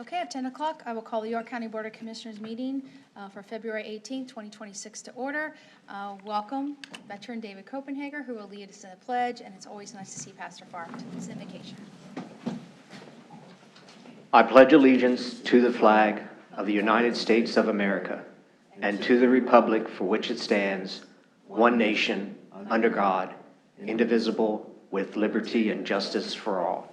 Okay, at 10 o'clock, I will call the York County Board of Commissioners meeting for February 18, 2026 to order. Welcome veteran David Copenhager, who will lead us in the pledge, and it's always nice to see Pastor Farmington's invocation. I pledge allegiance to the flag of the United States of America and to the republic for which it stands, one nation, under God, indivisible, with liberty and justice for all.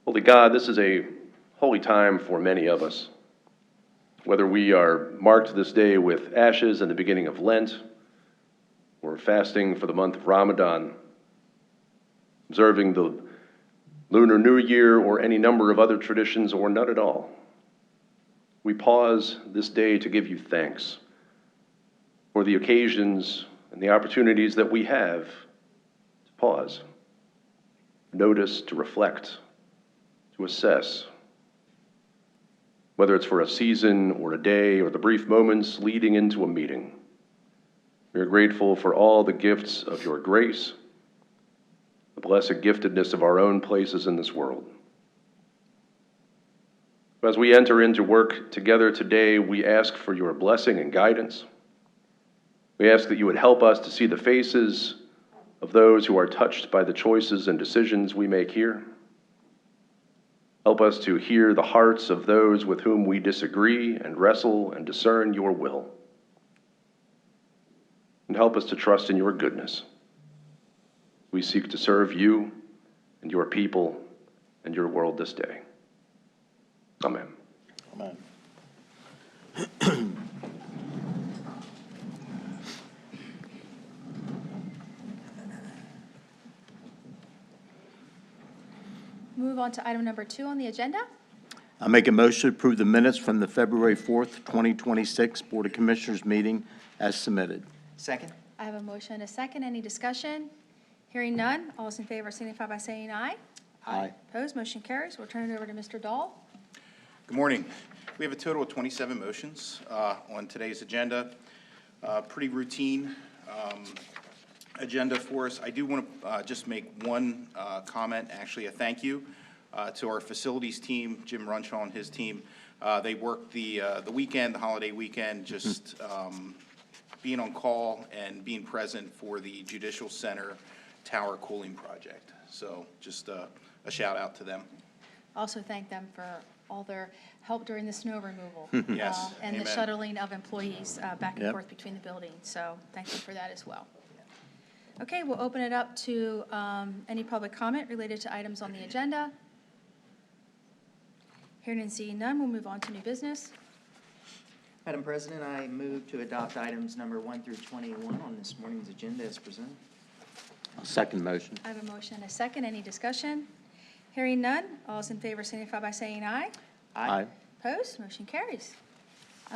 Holy God, this is a holy time for many of us. Whether we are marked this day with ashes and the beginning of Lent, or fasting for the month of Ramadan, observing the Lunar New Year, or any number of other traditions, or none at all, we pause this day to give you thanks for the occasions and the opportunities that we have to pause, notice, to reflect, to assess, whether it's for a season or a day or the brief moments leading into a meeting. We are grateful for all the gifts of your grace, the blessed giftedness of our own places in this world. As we enter into work together today, we ask for your blessing and guidance. We ask that you would help us to see the faces of those who are touched by the choices and decisions we make here. Help us to hear the hearts of those with whom we disagree and wrestle and discern your will. And help us to trust in your goodness. We seek to serve you and your people and your world this day. Amen. Amen. Move on to item number 2 on the agenda. I make a motion to approve the minutes from the February 4th, 2026 Board of Commissioners meeting as submitted. Second? I have a motion and a second. Any discussion? Hearing none. All those in favor signify by saying aye. Aye. Opposed? Motion carries. We'll turn it over to Mr. Dahl. Good morning. We have a total of 27 motions on today's agenda. Pretty routine agenda for us. I do want to just make one comment, actually a thank you to our facilities team, Jim Runshaw and his team. They worked the weekend, the holiday weekend, just being on call and being present for the Judicial Center Tower Cooling Project. So just a shout out to them. Also thank them for all their help during the snow removal. Yes, And the amen. shuttling of employees back and Yep. forth between the buildings. So thank you for that as well. Okay, we'll open it up to any public comment related to items on the agenda. Hearing and seeing none, we'll move on to new business. Madam President, I move to adopt items number 1 through 21 on this morning's agenda as presented. I'll second motion. I have a motion and a second. Any discussion? Hearing none, all those in favor signify by saying aye. Aye. Opposed? Motion carries.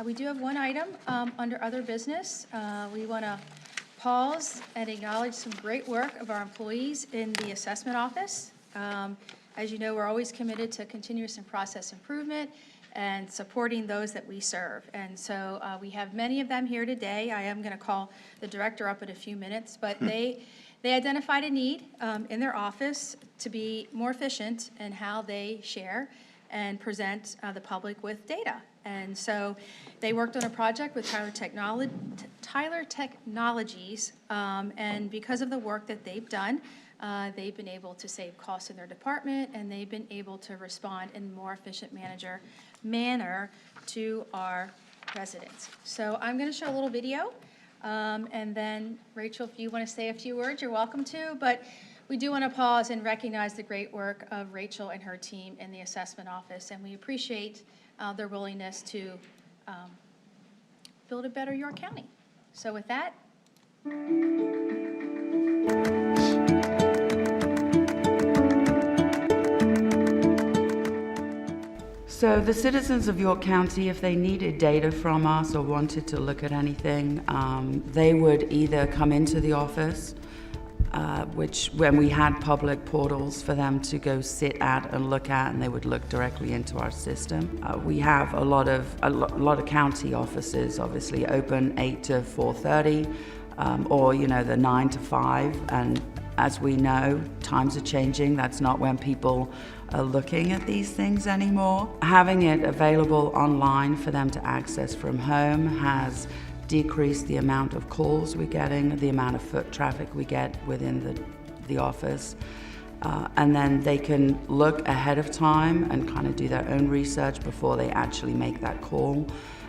We do have one item under other business. We want to pause and acknowledge some great work of our employees in the assessment office. As you know, we're always committed to continuous and process improvement and supporting those that we serve. And so we have many of them here today. I am going to call the director up in a few minutes, but they identified a need in their office to be more efficient in how they share and present the public with data. And so they worked on a project with Tyler Technologies, and because of the work that they've done, they've been able to save costs in their department, and they've been able to respond in a more efficient manner to our residents. So I'm going to show a little video, and then Rachel, if you want to say a few words, you're welcome to, but we do want to pause and recognize the great work of Rachel and her team in the assessment office, and we appreciate their willingness to build a better York County. So with that. So the citizens of York County, if they needed data from us or wanted to look at anything, they would either come into the office which when we had public portals for them to go sit at and look at, and they would look directly into our system. We have a lot of county offices, obviously open 8 to 4:30, or the 9 to 5. And as we know, times are changing. That's not when people are looking at these things anymore. Having it available online for them to access from home has decreased the amount of calls we're getting, the amount of foot traffic we get within the office. And then they can look ahead of time and kind of do their own research before they actually make that call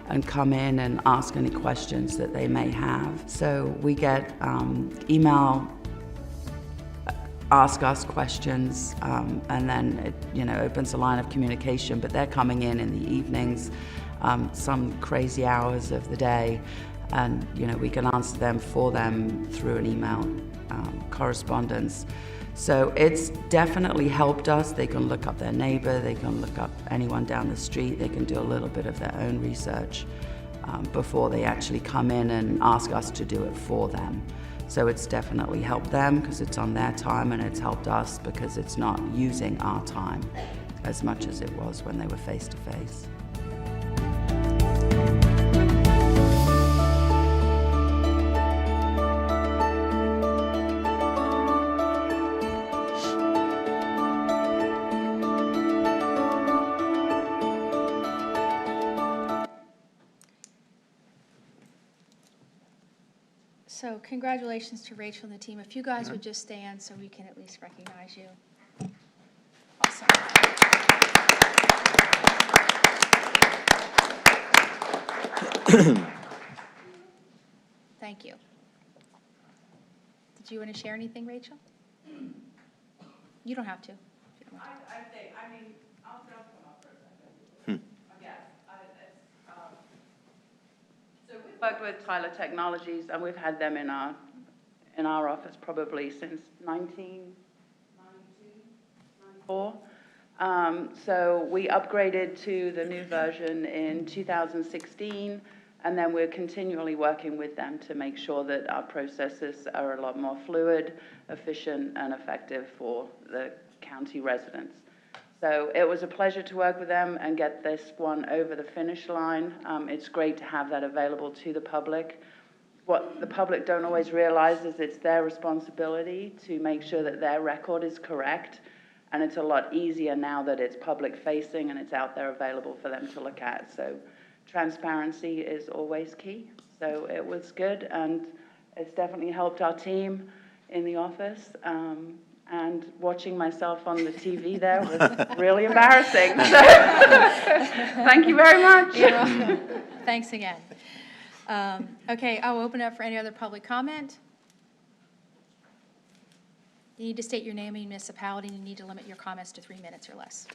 and come in and ask any questions that they may have. So we get email, ask us questions, and then it opens a line of communication, but they're coming in the evenings, some crazy hours of the day, and we can answer them for them through an email correspondence. So it's definitely helped us. They can look up their neighbor, they can look up anyone down the street, they can do a little bit of their own research before they actually come in and ask us to do it for them. So it's definitely helped them because it's on their time, and it's helped us because it's not using our time as much as it was when they were face to face. So congratulations to Rachel and the team. If you guys would just stand so we can at least recognize you. Awesome. Thank you. Did you want to share anything, Rachel? You don't have to. If you don't want to. I'll just come up for a second. So we've worked with Tyler Technologies, and we've had them in our office probably since 1992, 94. So we upgraded to the new version in 2016, and then we're continually working with them to make sure that our processes are a lot more fluid, efficient, and effective for the county residents. So it was a pleasure to work with them and get this one over the finish line. It's great to have that available to the public. What the public don't always realize is it's their responsibility to make sure that their record is correct. And it's a lot easier now that it's public facing and it's out there available for them to look at. So transparency is always key. So it was good, and it's definitely helped our team in the office. And watching myself on the TV there was really embarrassing. So thank you very much. You're welcome. Thanks again. Okay, I'll open it up for any other public comment. You need to state your name and municipality, and you need to limit your comments to 3 minutes or less.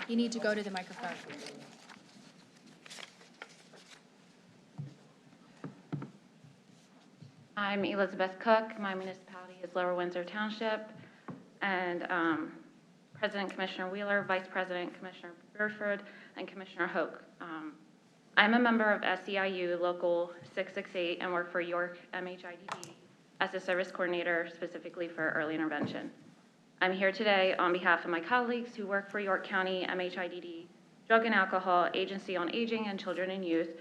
You need to go to the microphone. I'm Elizabeth Cook. My municipality is Lower Windsor Township. And President Commissioner Wheeler, Vice President Commissioner Burford, and Commissioner Hoke. I'm a member of SEIU Local 668 and work for York MHIDD as a service coordinator specifically for early intervention. I'm here today on behalf of my colleagues who work for York County MHIDD, Drug and Alcohol, Agency on Aging, and Children and Youth.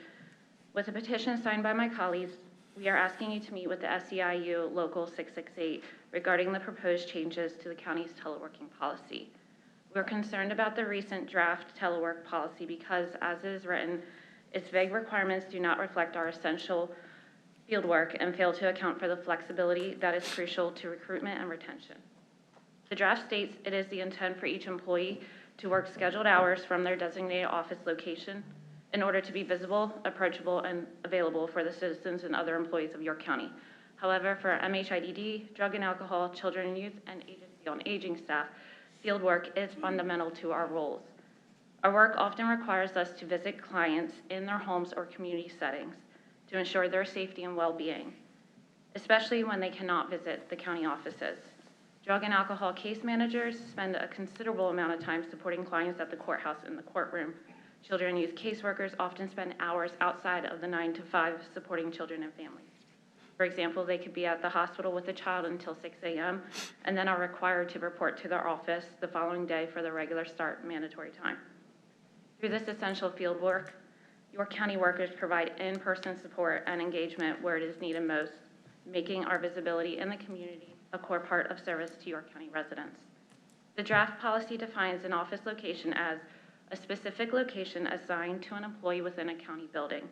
With a petition signed by my colleagues, we are asking you to meet with the SEIU Local 668 regarding the proposed changes to the county's teleworking policy. We're concerned about the recent draft telework policy because, as it is written, its vague requirements do not reflect our essential field work and fail to account for the flexibility that is crucial to recruitment and retention. The draft states it is the intent for each employee to work scheduled hours from their designated office location in order to be visible, approachable, and available for the citizens and other employees of York County. However, for MHIDD, Drug and Alcohol, Children and Youth, and Agency on Aging staff, field work is fundamental to our roles. Our work often requires us to visit clients in their homes or community settings to ensure their safety and well-being, especially when they cannot visit the county offices. Drug and alcohol case managers spend a considerable amount of time supporting clients at the courthouse and the courtroom. Children and youth caseworkers often spend hours outside of the 9 to 5 supporting children and families. For example, they could be at the hospital with a child until 6 a.m. and then are required to report to their office the following day for the regular start mandatory time. Through this essential field work, York County workers provide in-person support and engagement where it is needed most, making our visibility in the community a core part of service to York County residents. The draft policy defines an office location as a specific location assigned to an employee within a county building.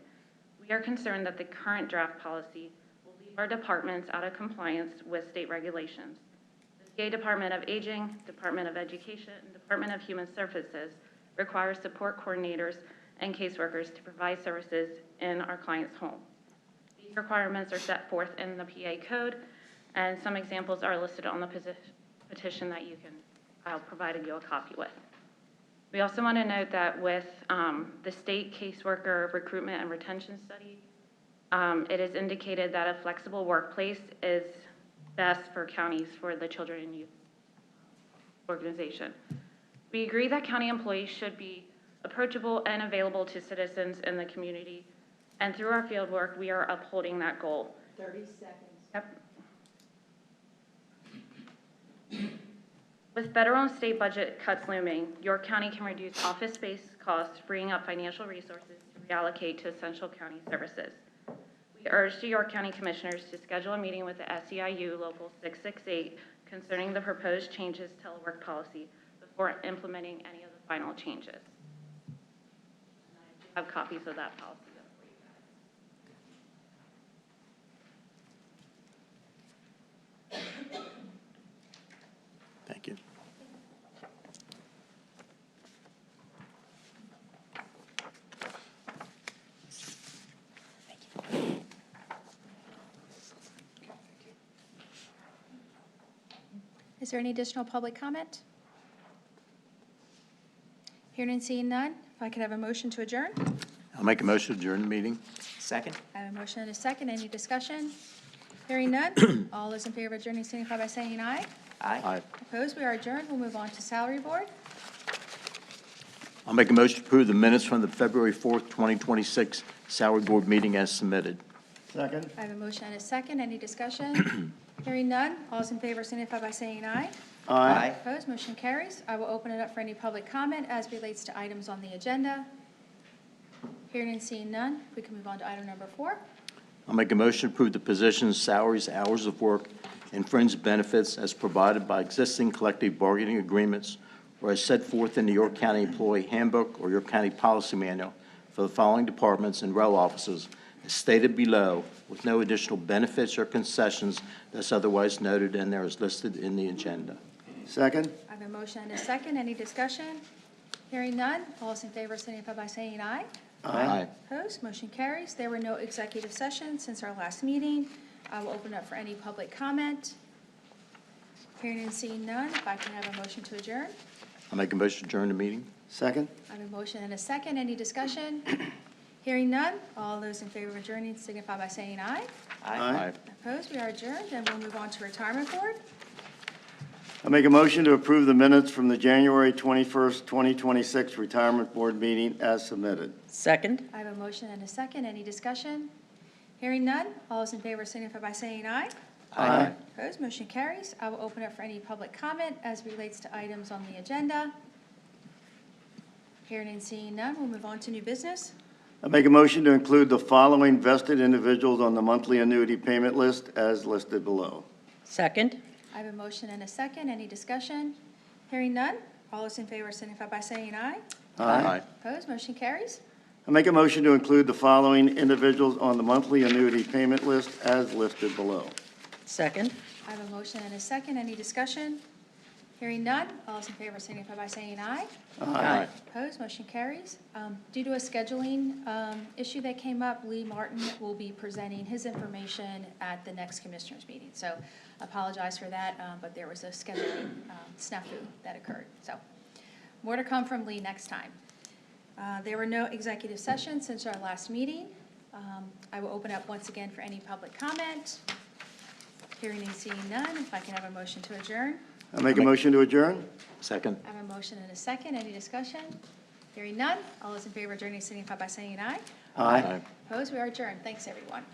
We are concerned that the current draft policy will leave our departments out of compliance with state regulations. The PA Department of Aging, Department of Education, and Department of Human Services require support coordinators and caseworkers to provide services in our client's home. These requirements are set forth in the PA code, and some examples are listed on the petition that you can, I'll provide you a copy with. We also want to note that with the state caseworker recruitment and retention study, it is indicated that a flexible workplace is best for counties for the children and youth organization. We agree that county employees should be approachable and available to citizens in the community, and through our field work, we are upholding that goal. 30 seconds. Yep. With federal and state budget cuts looming, York County can reduce office space costs, freeing up financial resources to reallocate to essential county services. We urge the York County Commissioners to schedule a meeting with the SEIU Local 668 concerning the proposed changes to telework policy before implementing any of the final changes. And I do have copies of that policy for you guys. Thank you. Is there any additional public comment? Hearing and seeing none, if I could have a motion to adjourn? I'll make a motion to adjourn the meeting. Second? I have a motion and a second. Any discussion? Hearing none. All those in favor of adjourning signify by saying aye. Aye. Opposed? We are adjourned. We'll move on to salary board. I'll make a motion to approve the minutes from the February 4th, 2026 Salary Board meeting as submitted. Second? I have a motion and a second. Any discussion? Hearing none. All those in favor signify by saying aye. Aye. Opposed? Motion carries. I will open it up for any public comment as relates to items on the agenda. Hearing and seeing none, we can move on to item number 4. I'll make a motion to approve the positions, salaries, hours of work, and fringe benefits as provided by existing collective bargaining agreements or as set forth in the York County Employee Handbook or York County Policy Manual for the following departments and row offices as stated below, with no additional benefits or concessions that's otherwise noted and there is listed in the agenda. Second? I have a motion and a second. Any discussion? Hearing none. All those in favor signify by saying aye. Aye. Opposed? Motion carries. There were no executive sessions since our last meeting. I will open up for any public comment. Hearing and seeing none, if I can have a motion to adjourn. I'll make a motion to adjourn the meeting. Second? I have a motion and a second. Any discussion? Hearing none. All those in favor of adjourning signify by saying aye. Aye. Opposed? We are adjourned, and we'll move on to retirement board. I make a motion to approve the minutes from the January 21st, 2026 Retirement Board meeting as submitted. Second? I have a motion and a second. Any discussion? Hearing none. All those in favor signify by saying aye. Aye. Opposed? Motion carries. I will open up for any public comment as relates to items on the agenda. Hearing and seeing none, we'll move on to new business. I make a motion to include the following vested individuals on the monthly annuity payment list as listed below. Second? I have a motion and a second. Any discussion? Hearing none. All those in favor signify by saying aye. Aye. Opposed? Motion carries. I make a motion to include the following individuals on the monthly annuity payment list as listed below. Second? I have a motion and a second. Any discussion? Hearing none. All those in favor signify by saying aye. Aye. Opposed? Motion carries. Due to a scheduling issue that came up, Lee Martin will be presenting his information at the next Commissioners' meeting. So I apologize for that, but there was a scheduling snafu that occurred. So more to come from Lee next time. There were no executive sessions since our last meeting. I will open up once again for any public comment. Hearing and seeing none, if I can have a motion to adjourn. I make a motion to adjourn? Second? I have a motion and a second. Any discussion? Hearing none. All those in favor of adjourning signify by saying aye. Aye. Opposed? We are adjourned. Thanks, everyone.